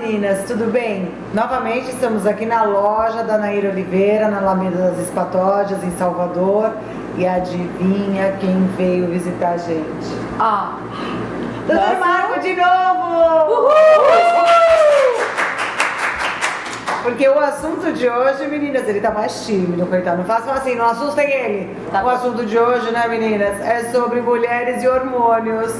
meninas, tudo bem? Novamente estamos aqui na loja da Naira Oliveira, na Alameda das Espatódias, em Salvador. E adivinha quem veio visitar a gente? Doutor Marco de novo! Uhul! Porque o assunto de hoje, meninas, ele tá mais tímido, coitado. Não façam assim, não assustem ele. Tá o bom. assunto de hoje, né, meninas, é sobre mulheres e hormônios.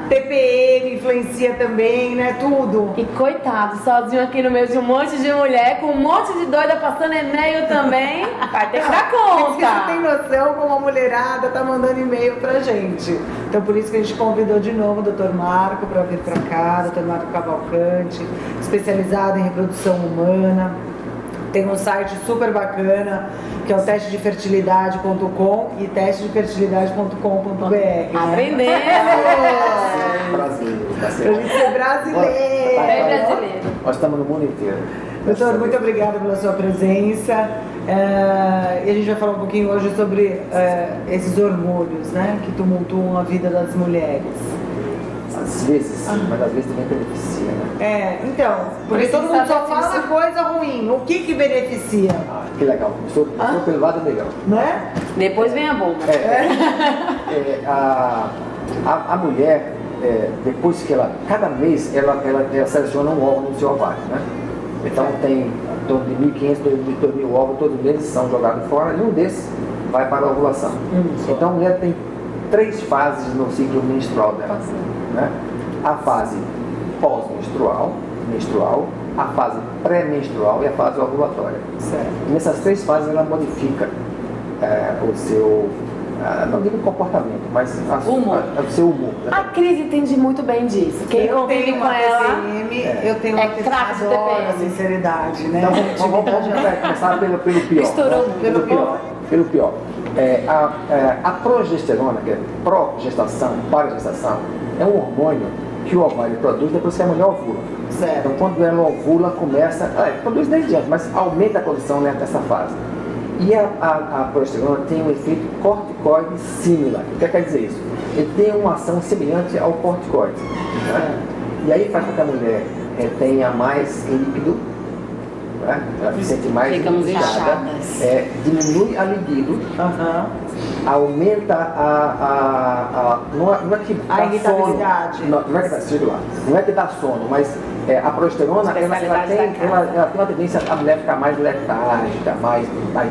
TPM influencia também, né, tudo. E coitado, sozinho aqui no meio de um monte de mulher, com um monte de doida passando e-mail também, vai ter que dar Você conta. tem noção como a mulherada tá mandando e-mail pra gente. Então por isso que a gente convidou de novo o Dr. Marco para vir pra cá, Dr. Marco Cavalcante, especializado em reprodução humana. Tem um site super bacana, que é o testedefertilidade.com e testedefertilidade.com.br. Aprendendo! Brasil, tá Pra certo. gente ser brasileiro. É brasileiro. Nós estamos no mundo inteiro. Doutor, muito obrigada pela sua presença. E a gente vai falar um pouquinho hoje sobre esses hormônios, né, que tumultuam a vida das mulheres. Às vezes, mas às vezes também beneficia, né? Então, porque todo mundo só fala coisa ruim. O que beneficia? Que legal. Estou pelo lado melhor. Né? Depois vem a bomba. A mulher, depois que ela, cada mês, ela seleciona um óvulo no seu ovário, né? Então tem em torno de 1.500, 2.000 óvulos, todos eles são jogados fora e um desses vai para a ovulação. Então a mulher tem 3 fases no ciclo menstrual dela, né? A fase pós-menstrual, menstrual, a fase pré-menstrual e a fase ovulatória. Certo. Nessas 3 fases ela modifica o seu, não digo comportamento, mas o seu humor. Né? A Cris entende muito bem disso. Quem convive com ela... TPM, eu tenho É uma craque de adoro a TPM. sinceridade, né? Então vamos começar pelo pior. Misturou Né? Pelo pior. A progesterona, que é progestação, para gestação, é um hormônio que o ovário produz depois que a mulher ovula. Certo. Então quando ela ovula, começa, produz desde antes, mas aumenta a produção nessa fase. E a progesterona tem um efeito corticoide similar. O que quer dizer isso? Ele tem uma ação semelhante ao corticoide. Né? E aí faz com que a mulher tenha mais líquido, né? Ela se sente mais Ficamos inchada, inchadas. diminui a libido, aumenta não é que A dá irritabilidade. sono, não é que dá, não é que dá sono, mas a progesterona ela tem uma tendência a mulher ficar mais letárgica, mais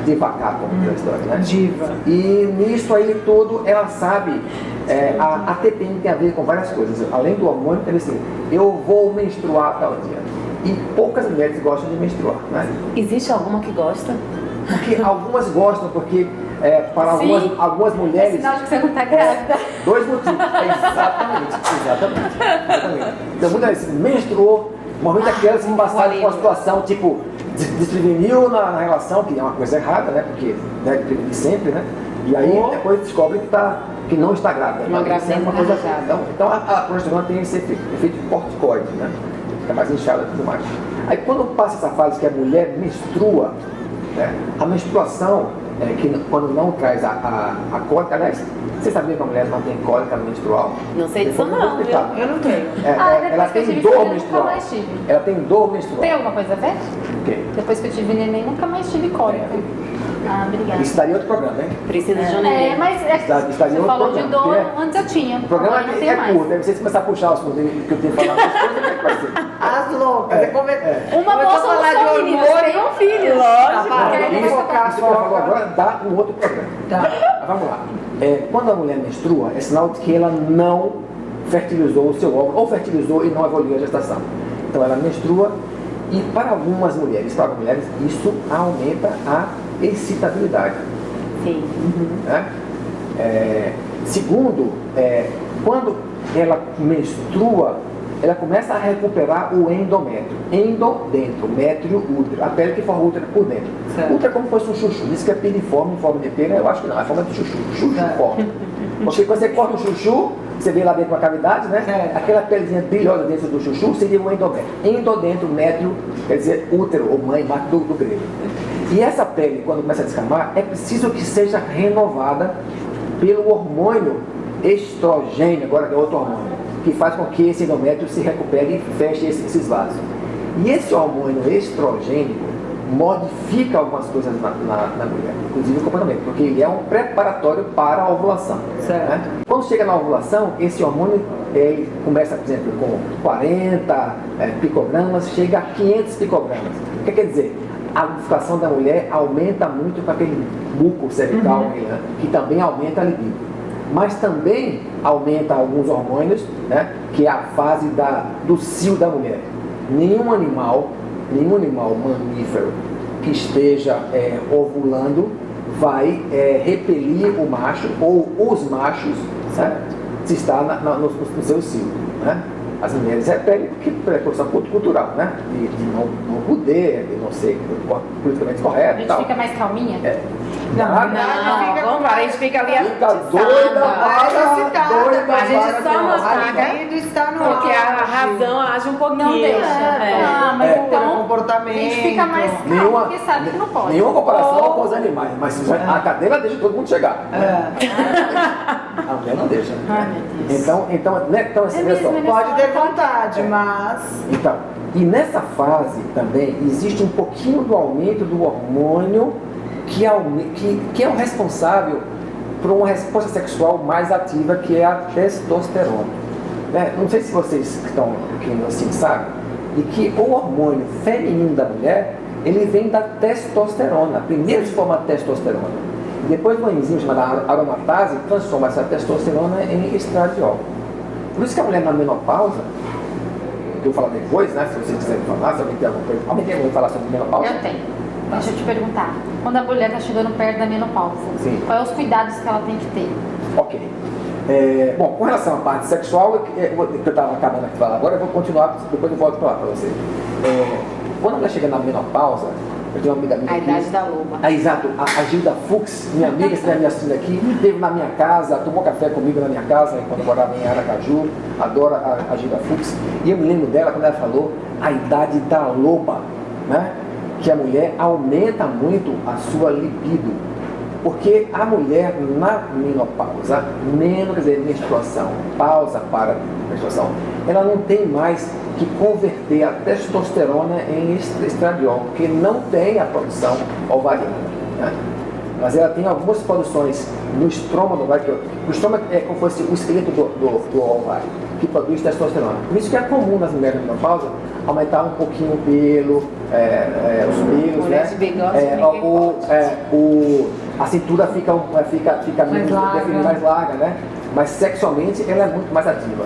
devagar, como diz a história, né? Diva. E nisso aí tudo ela sabe, a TPM tem a ver com várias coisas, além do hormônio, tem assim, eu vou menstruar tal dia. E poucas mulheres gostam de menstruar, né? Existe alguma que gosta? Porque algumas gostam, porque para algumas mulheres... É sinal de que você não está grávida. 2 motivos. Exatamente. Então muitas vezes menstruou, normalmente aquelas que passaram por uma situação tipo despreveniu na relação, que é uma coisa errada, né? Porque prevenir sempre, né? E aí depois descobre que não está grávida. Uma gravidez uma coisa desejada. Então a progesterona tem esse efeito corticoide, né? Fica mais inchada e tudo mais. Aí quando passa essa fase que a mulher menstrua, né? A menstruação, que quando não traz a cólica, aliás, você sabia que a mulher não tem cólica menstrual? Não sei disso Depois eu vou não, explicar. Eu não tenho. Ela depois que eu tem tive dor filho, menstrual. nunca mais tive. Ela tem dor menstrual. Tem alguma coisa a ver? O quê? Depois que eu tive neném, nunca mais tive cólica. Obrigada. Isso daria outro programa, hein? Precisa de um neném. Mas Estaria você outro falou de programa, dor, porque antes eu tinha. O programa Agora não tenho é mais. curto, aí vocês começar a puxar os pontos que eu tenho que falar, as coisas, como é que vai ser? As loucas. Uma boa solução, meninas, tenham filhos. Lógico. Porque Isso aí que você falou agora dá um outro programa. Tá. Mas vamos lá. Quando a mulher menstrua, é sinal de que ela não fertilizou o seu óvulo, ou fertilizou e não evoluiu a gestação. Então ela menstrua e para algumas mulheres, isso aumenta a excitabilidade. Sim. Né? Segundo, quando ela menstrua, ela começa a recuperar o endométrio. Dentro, métrio, útero. A pele que forma o útero por dentro. Certo. Útero é como se fosse um chuchu. Diz que é piriforme em forma de pena, eu acho que não, é forma de chuchu. Chuchu-forme. Porque quando você corta o chuchu, você vê lá dentro uma cavidade, né? Certo. Aquela pelezinha brilhosa dentro do chuchu seria o endométrio. Dentro, métrio, quer dizer útero, ou mãe, marca do grego. E essa pele, quando começa a descamar, é preciso que seja renovada pelo hormônio estrogênio, agora que é outro hormônio, que faz com que esse endométrio se recupere e feche esses vasos. E esse hormônio estrogênico modifica algumas coisas na mulher, inclusive o comportamento, porque ele é um preparatório para a ovulação. Certo. Né? Quando chega na ovulação, esse hormônio ele começa, por exemplo, com 40 picogramas, chega a 500 picogramas. O que quer dizer? A lubrificação da mulher aumenta muito com aquele muco cervical, né? Que também aumenta a libido. Mas também aumenta alguns hormônios, né? Que é a fase do cio da mulher. Nenhum animal mamífero que esteja ovulando vai repelir o macho ou os machos, né, se está no seu cio. Né? As mulheres repelem porque é questão cultural, né? De não poder, de não ser politicamente A correto e gente tal. fica mais calminha? Não, Vamos lá, a gente fica ali Fica atiçada. doida A gente só não A ataca libido está no porque a auge. razão age um pouquinho. Não deixa. Mas então comportamento. a gente fica mais calmo porque sabe que não pode. Nenhuma comparação com os animais, mas a cadeira deixa todo mundo chegar. A mulher não deixa. Ai, meu Deus. Então assim, olha só. Pode ter vontade, mas... Então, e nessa fase também existe um pouquinho do aumento do hormônio que é o responsável por uma resposta sexual mais ativa, que é a testosterona. Né? Não sei se vocês que estão aqui assim sabem, e que o hormônio feminino da mulher, ele vem da testosterona. Primeiro se forma a testosterona. E depois uma enzima chamada aromatase transforma essa testosterona em estradiol. Por isso que a mulher na menopausa, que eu vou falar depois, né? Se vocês quiserem falar, se alguém tem alguma coisa. Alguém tem alguma coisa falar sobre menopausa? Eu tenho. Deixa eu te perguntar. Quando a mulher está chegando perto da menopausa, Sim. quais os cuidados que ela tem que ter? Ok. Bom, com relação à parte sexual, que eu estava acabando de falar agora, eu vou continuar, depois eu volto para lá para você. Quando ela chega na menopausa, eu tenho uma amiga minha A aqui, idade da loba. exato, a Gilda Fux, minha amiga, que está me assistindo aqui, esteve na minha casa, tomou café comigo na minha casa, quando eu morava em Aracaju, adoro a Gilda Fux, e eu me lembro dela quando ela falou a idade da loba, né? Que a mulher aumenta muito a sua libido, porque a mulher na menopausa, menstruação, pausa para menstruação, ela não tem mais que converter a testosterona em estradiol, porque não tem a produção ovariana, né? Mas ela tem algumas produções no estrômago, o estrômago é como se fosse o esqueleto do ovário, que produz testosterona. Por isso que é comum nas mulheres na menopausa aumentar um pouquinho o pelo, os pelos, Mulher de bigode, a cintura fica menos definida, mais larga, né? Mas sexualmente ela é muito mais ativa.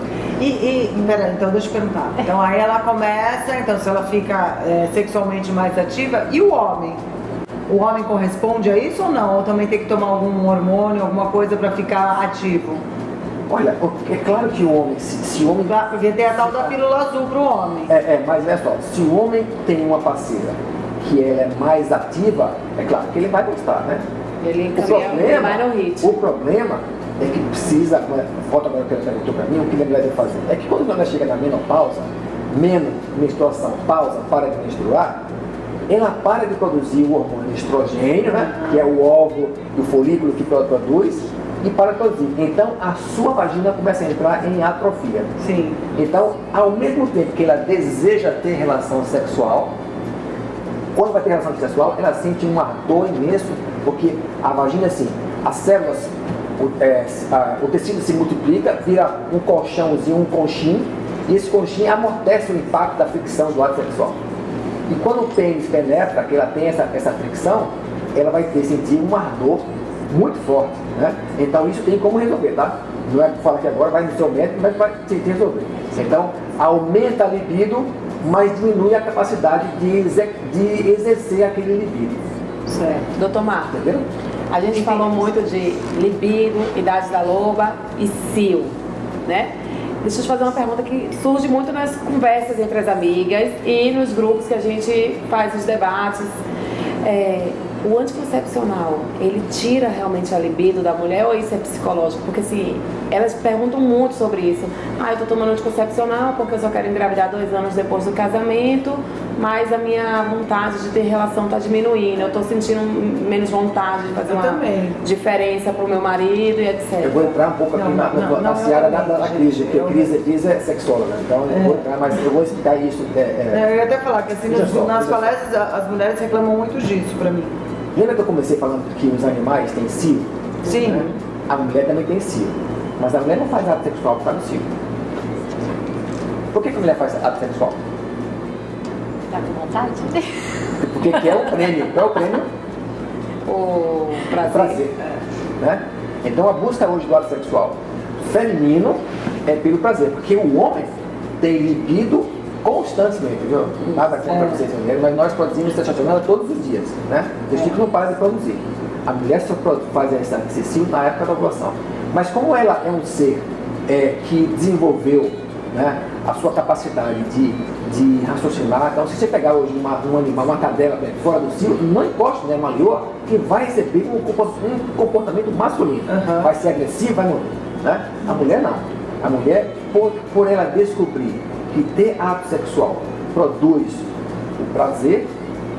Peraí, então deixa eu perguntar. Então aí ela começa, então se ela fica sexualmente mais ativa, e o homem? O homem corresponde a isso ou não? Ou também tem que tomar algum hormônio, alguma coisa para ficar ativo? Olha, é claro que o homem, se o homem... Porque tem a tal da pílula azul pro homem. Mas é só, se o homem tem uma parceira que ela é mais ativa, é claro que ele vai gostar, né? Ele vai no ritmo. O problema é que precisa, volta agora que ele perguntou para mim, o que a mulher deve fazer? É que quando ela chega na menopausa, menstruação, pausa, para de menstruar, ela para de produzir o hormônio estrogênio, né? Que é o óvulo do folículo que produz, e para de produzir. Então a sua vagina começa a entrar em atrofia. Sim. Então, ao mesmo tempo que ela deseja ter relação sexual, quando vai ter relação sexual, ela sente um ardor imenso, porque a vagina, assim, as células, o tecido se multiplica, vira um colchãozinho, um conchinho, e esse conchinho amortece o impacto da fricção do ato sexual. E quando o pênis penetra, que ela tem essa fricção, ela vai sentir um ardor muito forte, né? Então isso tem como resolver, tá? Não é que fala que agora vai no seu médico, mas vai ter que resolver. Então, aumenta a libido, mas diminui a capacidade de exercer aquele libido. Certo. Doutor Marco, Entendeu? a gente falou muito de libido, idade da loba e cio, né? Deixa eu te fazer uma pergunta que surge muito nas conversas entre as amigas e nos grupos que a gente faz os debates. O anticoncepcional, ele tira realmente a libido da mulher ou isso é psicológico? Porque assim, elas perguntam muito sobre isso. Eu tô tomando anticoncepcional porque eu só quero engravidar 2 anos depois do casamento, mas a minha vontade de ter relação tá diminuindo. Eu tô sentindo menos vontade de fazer Eu uma também. diferença pro meu marido e etc. Eu vou entrar um pouco aqui na seara da crise, porque crise é sexóloga, então eu vou entrar, mas eu vou explicar isso. Eu ia até falar que assim, Veja só, nas veja só. palestras as mulheres reclamam muito disso pra mim. Lembra que eu comecei falando que os animais têm cio? Sim. Né? A mulher também tem cio, mas a mulher não faz ato sexual por causa do cio. Por que a mulher faz ato sexual? Tá com vontade? Porque quer o prêmio. Qual é o prêmio? O prazer. Prazer. Né? Então a busca hoje do ato sexual feminino é pelo prazer, porque o homem tem libido constantemente, viu? Nada contra vocês mulheres, mas nós produzimos testosterona todos os dias, né? O testículo não para de produzir. A mulher só faz esse cio na época da ovulação. Mas como ela é um ser que desenvolveu, né, a sua capacidade de raciocinar, então se você pegar hoje um animal, uma cadela fora do cio, não importa, né, uma leoa, que vai receber um comportamento masculino, vai ser agressivo, vai morrer, né? A mulher não. A mulher, por ela descobrir que ter ato sexual produz o prazer,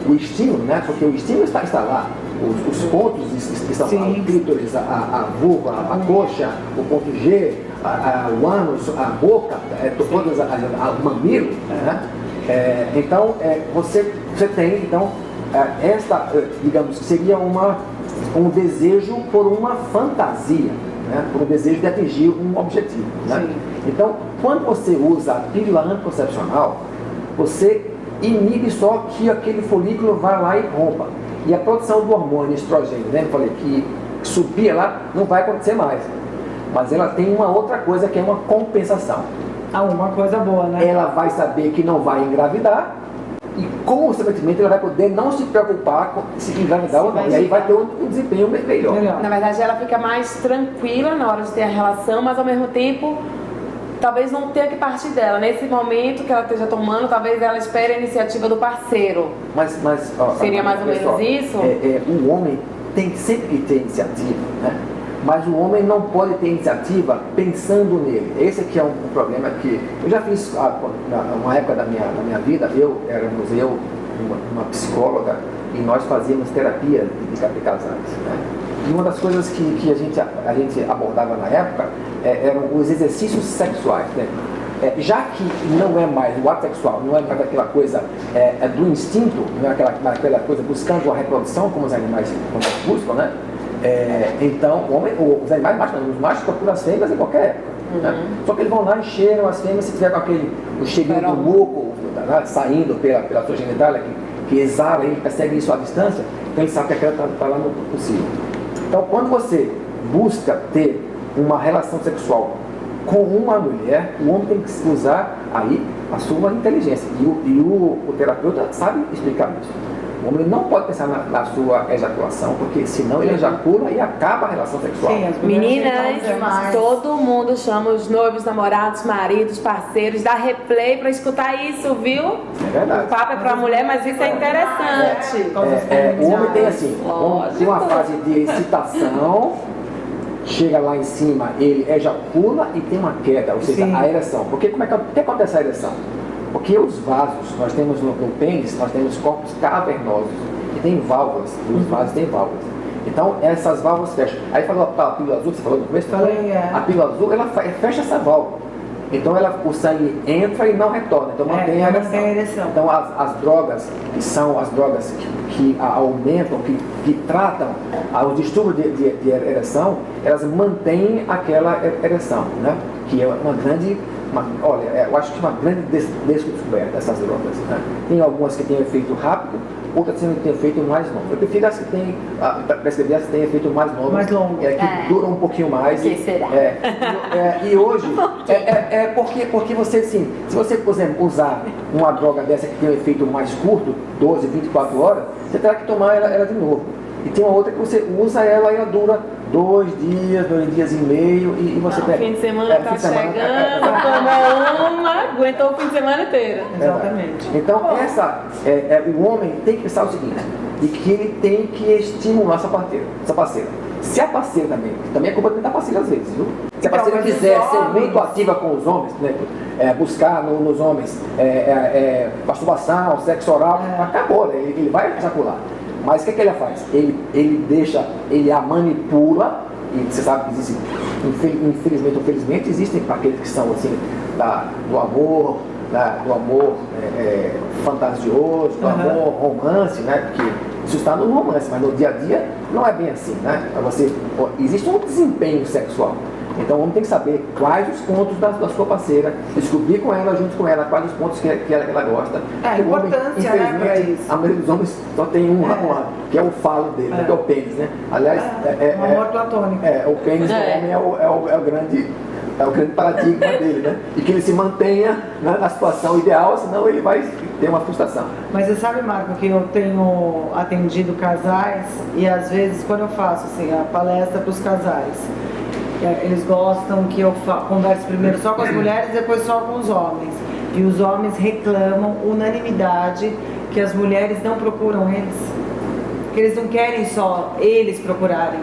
o estímulo, né? Porque o estímulo está lá. Os pontos que estão lá, o clítoris, a vulva, a coxa, o ponto G, o ânus, a boca, todas o mamilo, né? Então, você tem, então, digamos, que seria um desejo por uma fantasia, né? Por um desejo de atingir um objetivo, né? Então, quando você usa a pílula anticoncepcional, você inibe só que aquele folículo vai lá e rompa. E a produção do hormônio estrogênio, né? Eu falei que subia lá, não vai acontecer mais. Mas ela tem uma outra coisa que é uma compensação. Uma coisa boa, né? Ela vai saber que não vai engravidar e, consequentemente, ela vai poder não se preocupar com se engravidar ou não. E aí vai ter um desempenho melhor. Na verdade, ela fica mais tranquila na hora de ter a relação, mas ao mesmo tempo, talvez não tenha que partir dela. Nesse momento que ela esteja tomando, talvez ela espere a iniciativa do parceiro. Mas seria mais ou menos isso? O homem tem sempre que ter iniciativa, né? Mas o homem não pode ter iniciativa pensando nele. Esse aqui é um problema que eu já fiz uma época da minha vida. Éramos uma psicóloga, e nós fazíamos terapia de casais, né? E uma das coisas que a gente abordava na época eram os exercícios sexuais, né? Já que não é mais o ato sexual, não é mais aquela coisa do instinto, não é aquela coisa buscando a reprodução como os animais buscam, né? Então, os animais machos, os machos procuram as fêmeas em qualquer época, né? Só que eles vão lá e cheiram as fêmeas, se tiver com o cheirinho do muco, né, saindo pela sua genitália, que exala, ele percebe isso à distância, então ele sabe que aquela está lá no possível. Então, quando você busca ter uma relação sexual com uma mulher, o homem tem que usar aí a sua inteligência. E o terapeuta sabe explicar isso. O homem não pode pensar na sua ejaculação, porque senão ele ejacula e acaba a relação sexual. Sim, Meninas, todo mundo chama os noivos, namorados, maridos, parceiros, dá replay pra escutar isso, viu? É verdade. O papo é pra mulher, mas isso é interessante. O homem tem assim, tem uma fase de excitação, chega lá em cima, ele ejacula e tem uma queda, ou seja, a ereção. Porque o que acontece a ereção? Porque os vasos, nós temos no pênis, nós temos corpos cavernosos, que tem válvulas, os vasos têm válvulas. Então, essas válvulas fecham. Aí falou a pílula azul, que você falou no começo, a pílula azul, ela fecha essa válvula. Então, o sangue entra e não retorna, então mantém a ereção. Então, as drogas, que são as drogas que aumentam, que tratam os distúrbios de ereção, elas mantêm aquela ereção, né? Que é uma grande... eu acho que uma grande descoberta dessas drogas, né? Tem algumas que têm efeito rápido, outras que têm efeito mais longo. Eu prefiro as que têm, prescrever as que têm efeito mais longo, que duram um pouquinho mais. Que será? E hoje, porque você, assim, se você, por exemplo, usar uma droga dessa que tem um efeito mais curto, 12, 24 horas, você terá que tomar ela de novo. E tem uma outra que você usa ela e ela dura 2 dias e meio, e você O fim de semana tá chegando, tomou uma, aguentou o fim de semana inteiro. Exatamente. Então, o homem tem que pensar o seguinte: e que ele tem que estimular essa parceira. Se a parceira também é culpa da parceira às vezes, viu? Se a parceira Então, mas quiser os ser homens- muito ativa com os homens, né, buscar nos homens masturbação, sexo oral, acabou, né? Ele vai ejacular. Mas o que ele faz? Ele a manipula, e você sabe que existe, infelizmente ou felizmente, existem aqueles que são assim, do amor fantasioso, do amor romance, né? Porque isso está no romance, mas no dia a dia não é bem assim, né? Existe um desempenho sexual. Então o homem tem que saber quais os pontos da sua parceira, descobrir com ela, junto com ela, quais os pontos que ela gosta. A O homem, importância, né, pra isso. a maioria dos homens só tem um que é o falo dele, que é o pênis, né? Aliás, Um amor platônico. o pênis do homem é o grande paradigma dele, né? E que ele se mantenha na situação ideal, senão ele vai ter uma frustração. Mas você sabe, Marco, que eu tenho atendido casais e às vezes quando eu faço assim, a palestra para os casais, eles gostam que eu converse primeiro só com as mulheres, depois só com os homens. E os homens reclamam, unanimidade, que as mulheres não procuram eles. Que eles não querem só eles procurarem.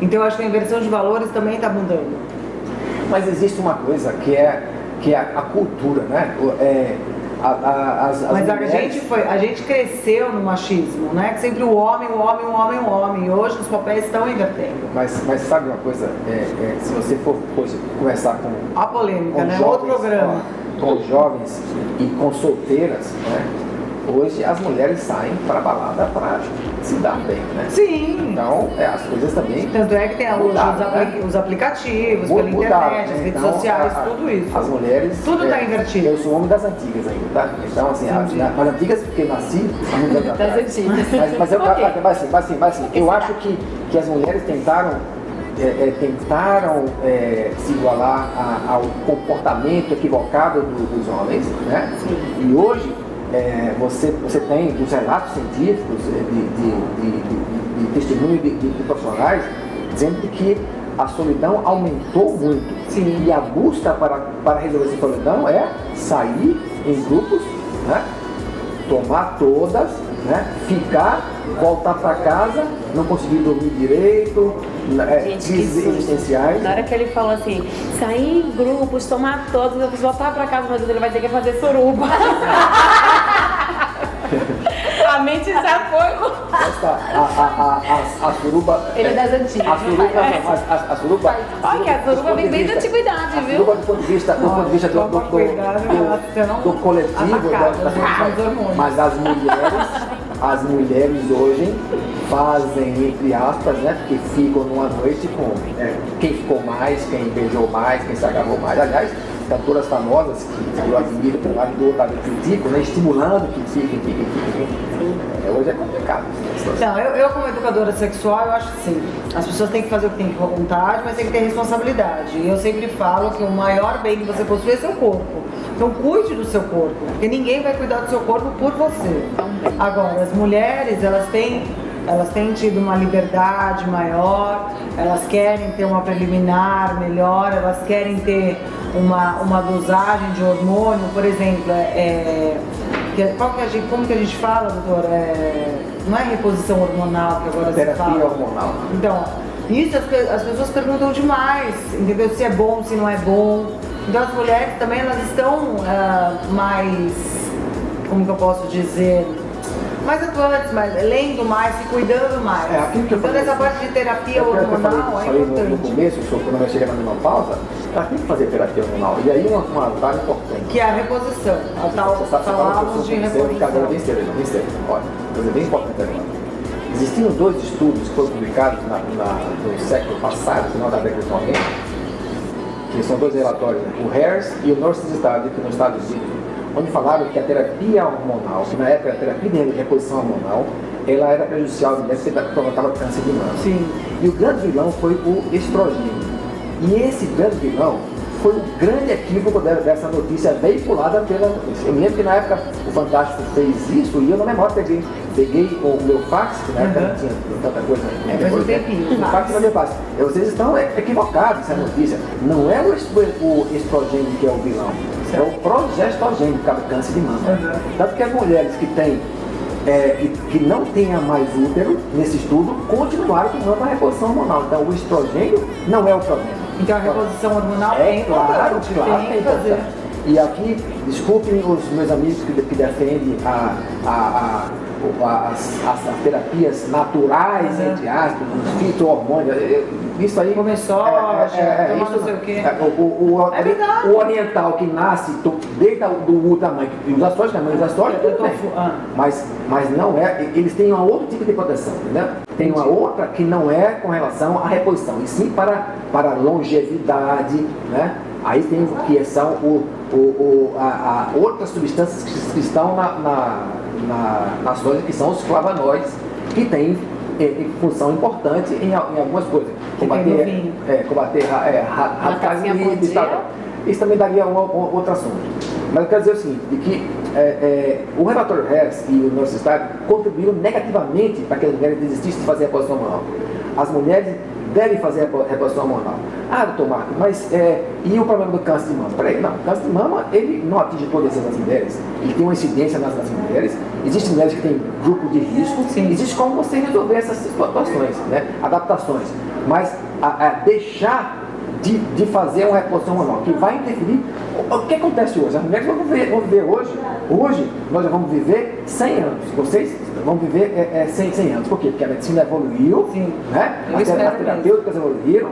Então eu acho que a inversão de valores também está mudando. Mas existe uma coisa que é a cultura, né? Mas mulheres... a gente cresceu no machismo, né? Que sempre o homem. E hoje os papéis estão invertendo. Mas sabe uma coisa? Se você for conversar com... A polêmica, com né? jovens, Outro programa. Com jovens e com solteiras, né? Hoje as mulheres saem para a balada para se dar bem, né? Sim. Então, as coisas também... Tanto é que tem os aplicativos, pela internet, as redes sociais, tudo isso. As mulheres... Tudo está invertido. Eu sou homem das antigas ainda, tá? Então, assim, as antigas porque eu nasci há muitos anos atrás. Das antigas. Mas eu acho que as mulheres tentaram se igualar ao comportamento equivocado dos homens, né? Sim. E hoje você tem dos relatos científicos, de testemunhos de profissionais, dizendo que a solidão aumentou muito. Sim. E a busca para resolver essa solidão é sair em grupos, né? Tomar todas, né? Ficar, voltar para casa, não conseguir dormir direito, crises existenciais. Na hora que ele falou assim, sair em grupos, tomar todos, eu vou voltar pra casa, mas ele vai ter que fazer suruba. A mente já foi. A suruba... Ele é das antigas. A suruba... Olha que a suruba vem bem da antiguidade, A viu? suruba do ponto de vista do coletivo, mas as mulheres hoje fazem, entre aspas, né, porque ficam numa noite com quem ficou mais, quem beijou mais, quem se agarrou mais. Aliás, cantoras famosas que eu admiro pelo lado do outro, critico, né, estimulando que fiquem. Hoje é complicado. Não, eu como educadora sexual, eu acho que sim. As pessoas têm que fazer o que tem com vontade, mas tem que ter responsabilidade. E eu sempre falo que o maior bem que você possui é seu corpo. Então cuide do seu corpo, porque ninguém vai cuidar do seu corpo por você. Agora, as mulheres, elas têm tido uma liberdade maior, elas querem ter uma preliminar melhor, elas querem ter uma dosagem de hormônio, por exemplo, como que a gente fala, doutor? Não é reposição hormonal que agora se fala? Terapia hormonal. Então, isso as pessoas perguntam demais, entendeu? Se é bom, se não é bom. Então as mulheres também, elas estão mais, como que eu posso dizer, mais atuantes, lendo mais, se cuidando mais. Então essa parte de terapia hormonal é importante. No começo, quando eu cheguei na menopausa, ela tem que fazer terapia hormonal. E aí uma vara importante. Que é a reposição. A tal falamos de reposição. Bem cedo. Olha, coisa bem importante também. Existiam 2 estudos que foram publicados no século passado, no final da década de 90, que são 2 relatórios, o Harris e o North Study, que nos Estados Unidos, onde falaram que a terapia hormonal, que na época a terapia de reposição hormonal, ela era prejudicial, porque provocava câncer de mama. Sim. E o grande vilão foi o estrogênio. E esse grande vilão foi um grande equívoco dessa notícia veiculada pela notícia. Eu lembro que na época o Fantástico fez isso e eu na memória peguei o meu fax, que na época não tinha tanta coisa. Faz um tempinho. O fax e o meu fax. Vocês estão equivocados nessa notícia. Não é o estrogênio que é o vilão, é o progestogênio que causa câncer de mama. Tanto que as mulheres que têm que não tenha mais útero, nesse estudo, continuaram tomando a reposição hormonal. Então, o estrogênio não é o problema. Então a reposição hormonal É claro, importante, claro tem que é que fazer. importante. E aqui, desculpem os meus amigos que defendem as terapias naturais, entre aspas, os fito-hormônios, isso aí... Comer soja, tomar não sei o quê. É verdade. O oriental que nasce desde do útero da mãe, que usa soja, que a mãe usa soja, tudo bem. Mas não é, eles têm um outro tipo de proteção, entendeu? Tem uma outra que não é com relação à reposição, e sim para longevidade, né? Aí tem que são outras substâncias que estão na soja, que são os flavonoides, que têm função importante em algumas coisas. Combater radicais livres e tal. Isso também daria outro assunto. Mas eu quero dizer o seguinte, de que o relatório Harris e o nosso estado contribuíram negativamente para que as mulheres desistissem de fazer a reposição hormonal. As mulheres devem fazer a reposição hormonal. Ah, doutor Marco, mas e o problema do câncer de mama? Peraí, não, o câncer de mama, ele não atinge todas as mulheres, ele tem uma incidência nas mulheres, existem mulheres que têm grupo de risco, existe como você resolver essas situações, né? Adaptações, mas deixar de fazer uma reposição hormonal, que vai interferir. O que acontece hoje? As mulheres vão viver hoje nós já vamos viver 100 anos, vocês vão viver 100 anos, por quê? Porque a medicina evoluiu, né? As terapêuticas evoluíram.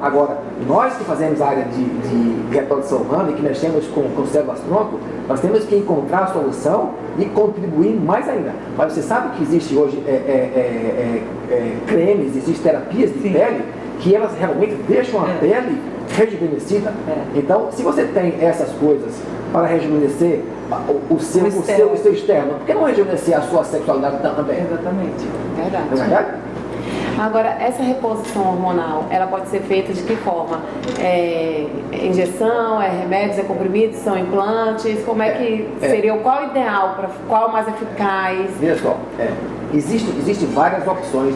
Agora, nós que fazemos a área de reprodução humana e que mexemos com células-tronco, nós temos que encontrar a solução e contribuir mais ainda. Mas você sabe que existe hoje cremes, existem terapias de pele que elas realmente deixam a pele rejuvenescida. Então, se você tem essas coisas para rejuvenescer o seu externo, por que não rejuvenescer a sua sexualidade também? Exatamente. Verdade. Não é verdade? Agora, essa reposição hormonal, ela pode ser feita de que forma? Injeção, remédios, comprimidos, são implantes? Como é que seria? Qual o ideal? Qual o mais eficaz? Veja só, existem várias opções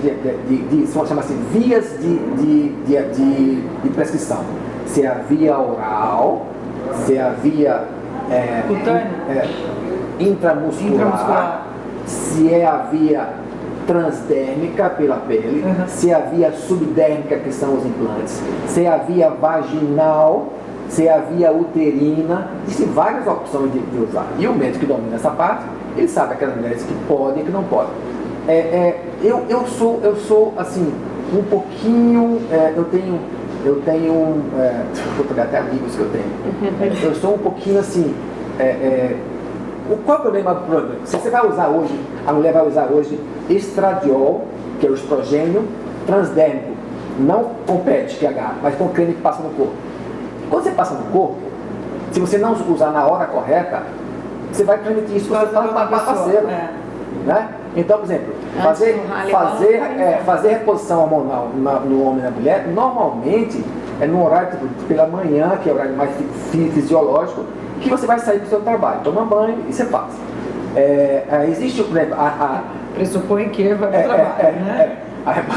chama-se vias de prescrição. Se é a via oral, se é a via intramuscular, se é a via transdérmica pela pele, se é a via subdérmica, que são os implantes, se é a via vaginal, se é a via uterina. Existem várias opções de usar. E o médico que domina essa parte, ele sabe aquelas mulheres que podem e que não podem. Eu sou assim, um pouquinho, eu tenho vou pegar até amigos que eu tenho. Eu sou um pouquinho assim, qual é o problema? Se você vai usar hoje, a mulher vai usar hoje estradiol, que é o estrogênio transdérmico, não com pH, mas com creme que passa no corpo. Quando você passa no corpo, se você não usar na hora correta, você vai transmitir isso para parceiro. Né? Então, por exemplo, fazer reposição hormonal no homem e na mulher, normalmente é no horário pela manhã, que é o horário mais fisiológico, que você vai sair do seu trabalho, toma banho e você passa. Existe, por exemplo, pressupõe que vai para o trabalho, né?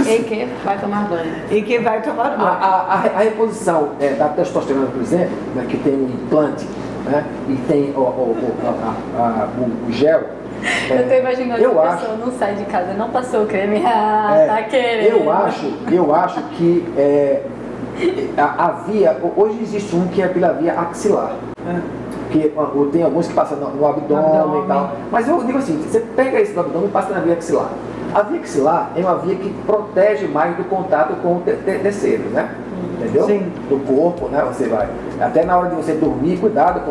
E que vai tomar banho. E que vai tomar banho. A reposição da testosterona, por exemplo, né, que tem um implante, né, e tem o gel. Eu tô imaginando que a pessoa não sai de casa, não passou o creme, tá querendo. Eu acho que a via, hoje existe um que é pela via axilar. Porque tem alguns que passam no abdômen e tal. Mas eu digo assim, você pega esse do abdômen e passa na via axilar. A via axilar é uma via que protege mais do contato com o terceiro, né? Entendeu? Sim. Do corpo, né? Você vai. Até na hora de você dormir, cuidado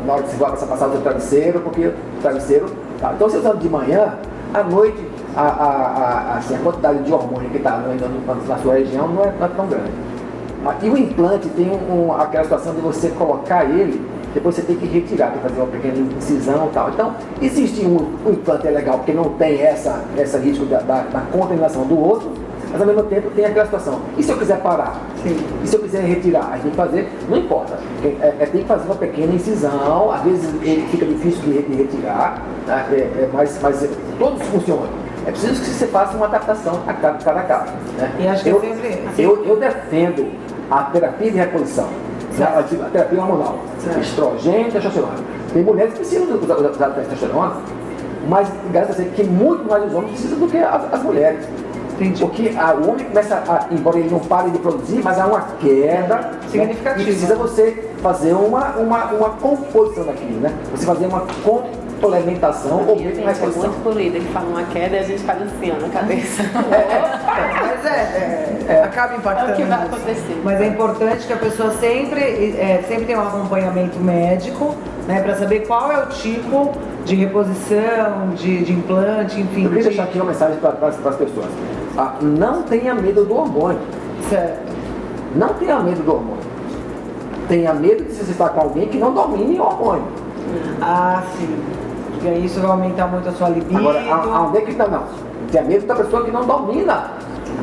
na hora que você vai passar o seu travesseiro, porque o travesseiro. Tá. Então, você usando de manhã, à noite, a quantidade de hormônio que está na sua região não é tão grande. E o implante tem aquela situação de você colocar ele, depois você tem que retirar, tem que fazer uma pequena incisão e tal. Então, existe o implante legal, porque não tem essa risco da contaminação do outro, mas ao mesmo tempo tem aquela situação. E se eu quiser parar? Sim. E se eu quiser retirar? A gente tem que fazer, não importa. Tem que fazer uma pequena incisão, às vezes fica difícil de retirar, tá? Mas todos funcionam. É preciso que você faça uma adaptação a cada caso. Né? E acho que eu defendo a terapia de reposição, a terapia hormonal, estrogênio e testosterona. Tem mulheres que precisam usar testosterona, mas graças a Deus que muito mais os homens precisam do que as mulheres. Entendi. Porque o homem começa embora ele não pare de produzir, mas há uma queda significativa. E precisa você fazer uma composição daquilo, né? Você fazer uma complementação ou mesmo uma É exposição. muito polido, ele fala uma queda e a gente faz assim, ó, na cabeça. Mas acaba impactando. É o que vai isso. acontecer. Mas é importante que a pessoa sempre tenha um acompanhamento médico, né, para saber qual é o tipo de reposição, de implante, enfim. Eu queria deixar aqui uma mensagem para as pessoas. Não tenha medo do hormônio. Certo. Não tenha medo do hormônio. Tenha medo de você estar com alguém que não domine o hormônio. Ah, sim. Porque aí isso vai aumentar muito a sua libido. Agora, aonde é que está? Não. Tenha medo da pessoa que não domina.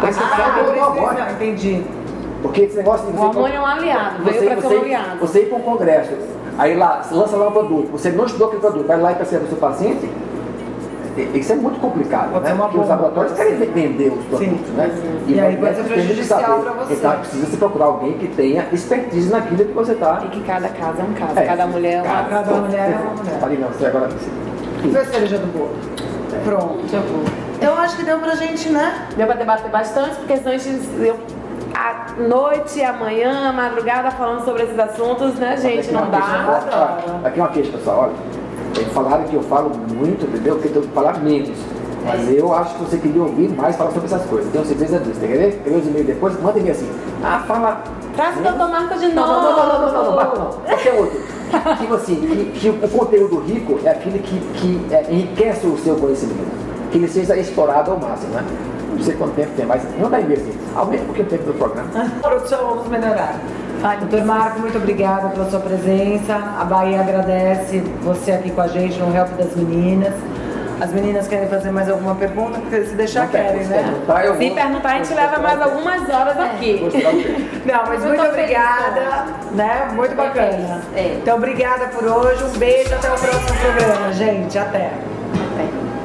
Não, entendi. Porque esse negócio de O hormônio é um aliado, veio para ser um aliado. Você ir para um congresso, aí lá, lança lá um produto, você não estudou aquele produto, vai lá e percebe o seu paciente, isso é muito complicado, Pode né? ser uma Porque os bomba. laboratórios querem vender os produtos, Sim. né? E aí pode ser depende de prejudicial saber. para você. Então precisa se procurar alguém que tenha expertise naquilo que você está. E que cada caso é um caso, cada mulher é uma. Cada mulher é uma mulher. Ali não, você agora Vê a cereja do bolo. Pronto. Então acho que deu pra gente, né? Deu para debater bastante, porque senão a gente. À noite, amanhã, à madrugada, falando sobre esses assuntos, né, gente? Não dá. Aqui uma queixa, pessoal, olha. Falaram que eu falo muito, entendeu? Que eu tenho que falar menos. Mas eu acho que você queria ouvir mais falar sobre essas coisas. Tenho certeza disso. Quer ver? Eu os e-mails depois, manda e-mail assim. Fala. Traz o doutor Marco de novo. Não. Qualquer outro. Tipo assim, que o conteúdo rico é aquele que enriquece o seu conhecimento. Que ele seja explorado ao máximo, né? Não sei quanto tempo tem, mas não dá em assim. Aumenta um pouquinho o tempo do programa. Produção, vamos melhorar. Doutor Marco, muito obrigada pela sua presença. A Bahia agradece você aqui com a gente no Help das Meninas. As meninas querem fazer mais alguma pergunta? Porque se deixar, querem, né? Se perguntar, a gente leva mais algumas horas aqui. Não, mas muito obrigada, né? Muito bacana. É. Então, obrigada por hoje. Um beijo, até o próximo programa, gente. Até. Até.